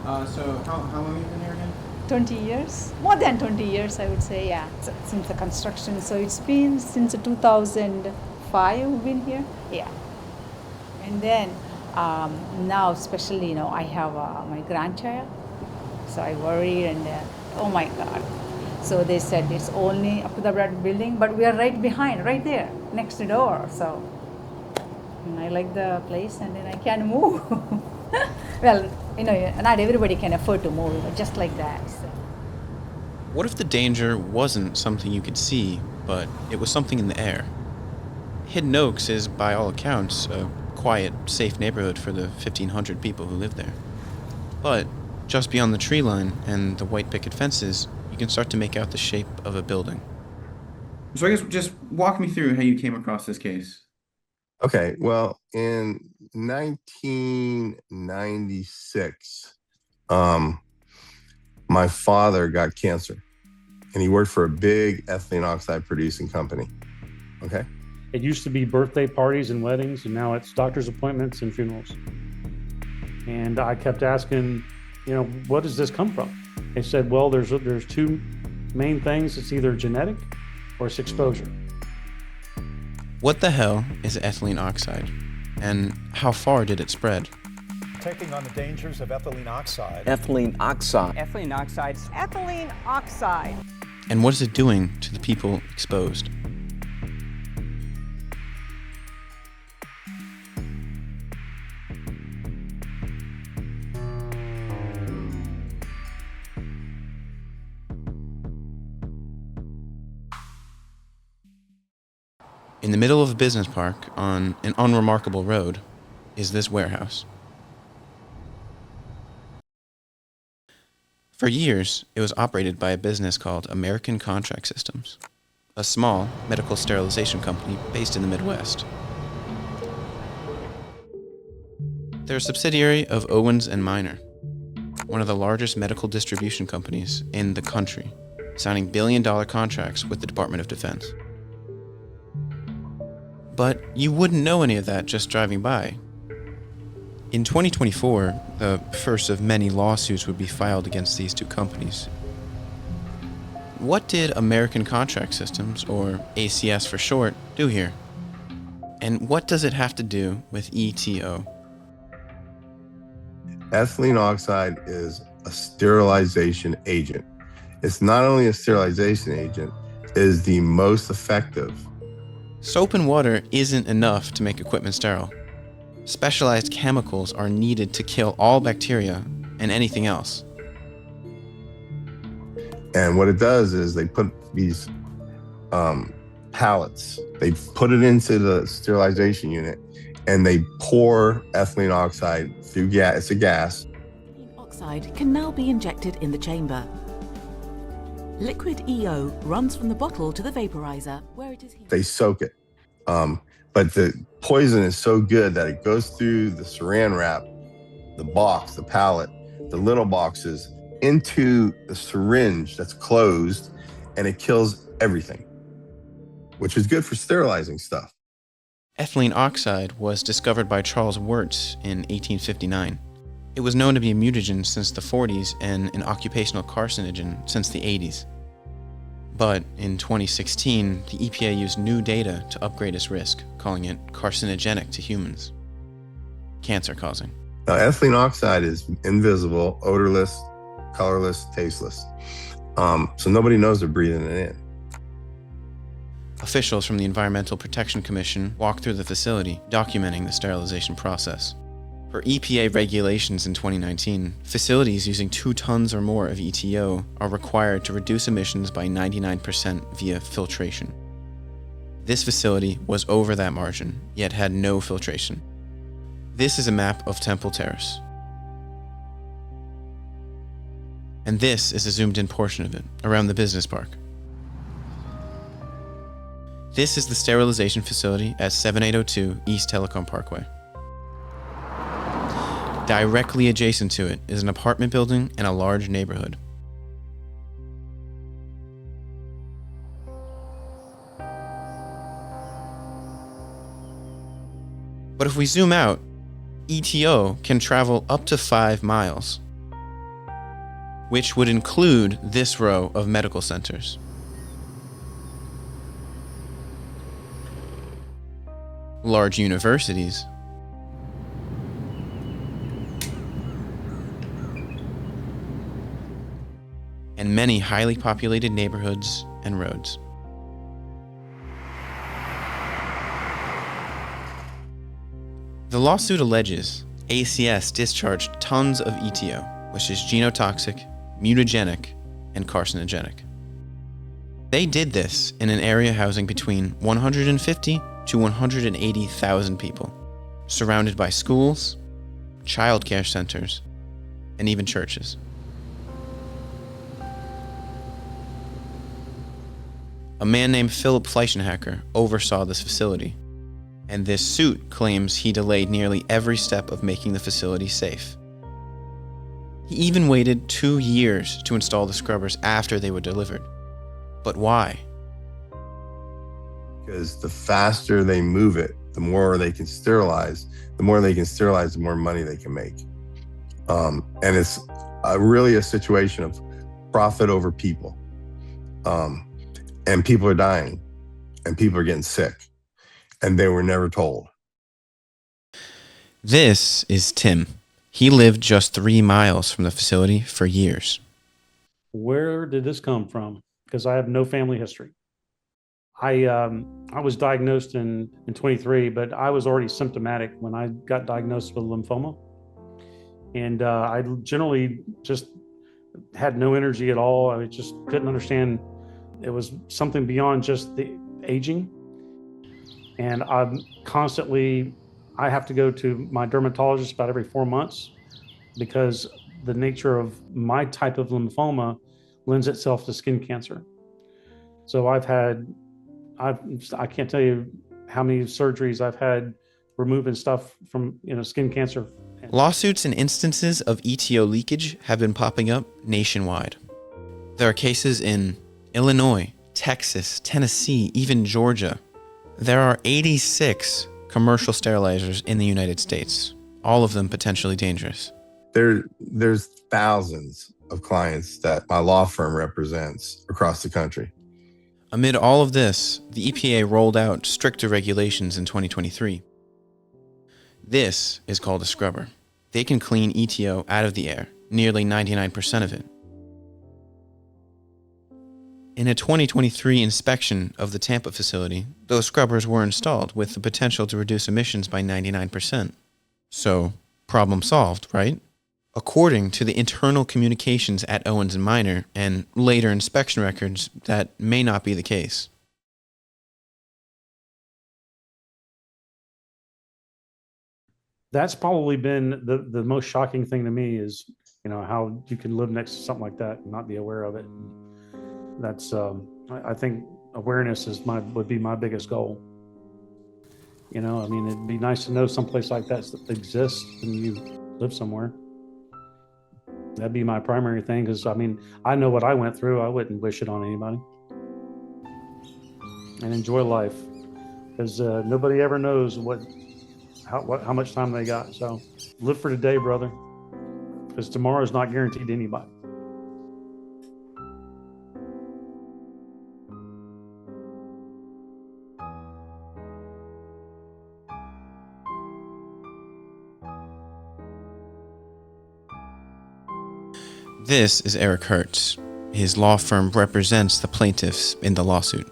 So how long have you been here again? 20 years, more than 20 years, I would say, yeah, since the construction. So it's been since 2005 we've been here, yeah. And then now, especially, I have my grandchild, so I worry and oh my God. So they said it's only up to the building, but we are right behind, right there, next door. So I like the place, and then I can move. Well, not everybody can afford to move, just like that. So. What if the danger wasn't something you could see, but it was something in the air? Hidden Oaks is, by all accounts, a quiet, safe neighborhood for the 1,500 people who live there. But just beyond the tree line and the white picket fences, you can start to make out the shape of a building. So I guess just walk me through how you came across this case. Okay, well, in 1996, my father got cancer, and he worked for a big ethylene oxide producing company. Okay. It used to be birthday parties and weddings, and now it's doctor's appointments and funerals. And I kept asking, what does this come from? They said, well, there's two main things. It's either genetic or it's exposure. What the hell is ethylene oxide? And how far did it spread? Taking on the dangers of ethylene oxide. Ethylene oxide. Ethylene oxide. Ethylene oxide. And what is it doing to the people exposed? In the middle of a business park on an unremarkable road is this warehouse. For years, it was operated by a business called American Contract Systems, a small medical sterilization company based in the Midwest. They're a subsidiary of Owens & Minor, one of the largest medical distribution companies in the country, signing billion-dollar contracts with the Department of Defense. But you wouldn't know any of that just driving by. In 2024, the first of many lawsuits would be filed against these two companies. What did American Contract Systems, or ACS for short, do here? And what does it have to do with ETO? Ethylene oxide is a sterilization agent. It's not only a sterilization agent, it is the most effective. Soap and water isn't enough to make equipment sterile. Specialized chemicals are needed to kill all bacteria and anything else. And what it does is they put these pallets, they put it into the sterilization unit, and they pour ethylene oxide through gas. It's a gas. Ethylene oxide can now be injected in the chamber. Liquid EO runs from the bottle to the vaporizer, where it is heated. They soak it. But the poison is so good that it goes through the saran wrap, the box, the pallet, the little boxes, into the syringe that's closed, and it kills everything, which is good for sterilizing stuff. Ethylene oxide was discovered by Charles Wurtz in 1859. It was known to be a mutagen since the 40s and an occupational carcinogen since the 80s. But in 2016, the EPA used new data to upgrade its risk, calling it carcinogenic to humans, cancer-causing. Now, ethylene oxide is invisible, odorless, colorless, tasteless. So nobody knows they're breathing it in. Officials from the Environmental Protection Commission walked through the facility, documenting the sterilization process. Per EPA regulations in 2019, facilities using 2 tons or more of ETO are required to reduce emissions by 99% via filtration. This facility was over that margin, yet had no filtration. This is a map of Temple Terrace. And this is a zoomed-in portion of it, around the business park. This is the sterilization facility at 7802 East Telecom Parkway. Directly adjacent to it is an apartment building and a large neighborhood. But if we zoom out, ETO can travel up to 5 miles. which would include this row of medical centers. Large universities, and many highly populated neighborhoods and roads. The lawsuit alleges ACS discharged tons of ETO, which is genotoxic, mutagenic, and carcinogenic. They did this in an area housing between 150 to 180,000 people, surrounded by schools, childcare centers, and even churches. A man named Philip Fleichenhacker oversaw this facility, and this suit claims he delayed nearly every step of making the facility safe. He even waited 2 years to install the scrubbers after they were delivered. But why? Because the faster they move it, the more they can sterilize. The more they can sterilize, the more money they can make. And it's really a situation of profit over people. And people are dying, and people are getting sick, and they were never told. This is Tim. He lived just 3 miles from the facility for years. Where did this come from? Because I have no family history. I was diagnosed in 23, but I was already symptomatic when I got diagnosed with lymphoma. And I generally just had no energy at all. I just couldn't understand. It was something beyond just the aging. And I have to go to my dermatologist about every 4 months because the nature of my type of lymphoma lends itself to skin cancer. So I can't tell you how many surgeries I've had removing stuff from, skin cancer. Lawsuits and instances of ETO leakage have been popping up nationwide. There are cases in Illinois, Texas, Tennessee, even Georgia. There are 86 commercial sterilizers in the United States, all of them potentially dangerous. There's thousands of clients that my law firm represents across the country. Amid all of this, the EPA rolled out stricter regulations in 2023. This is called a scrubber. They can clean ETO out of the air, nearly 99% of it. In a 2023 inspection of the Tampa facility, those scrubbers were installed with the potential to reduce emissions by 99%. So, problem solved, right? According to the internal communications at Owens & Minor and later inspection records, that may not be the case. That's probably been the most shocking thing to me is, how you can live next to something like that and not be aware of it. That's, I think awareness would be my biggest goal. It'd be nice to know someplace like that exists and you live somewhere. That'd be my primary thing because, I know what I went through. I wouldn't wish it on anybody. And enjoy life because nobody ever knows how much time they got. So live for today, brother, because tomorrow is not guaranteed to anybody. This is Eric Hertz. His law firm represents the plaintiffs in the lawsuit.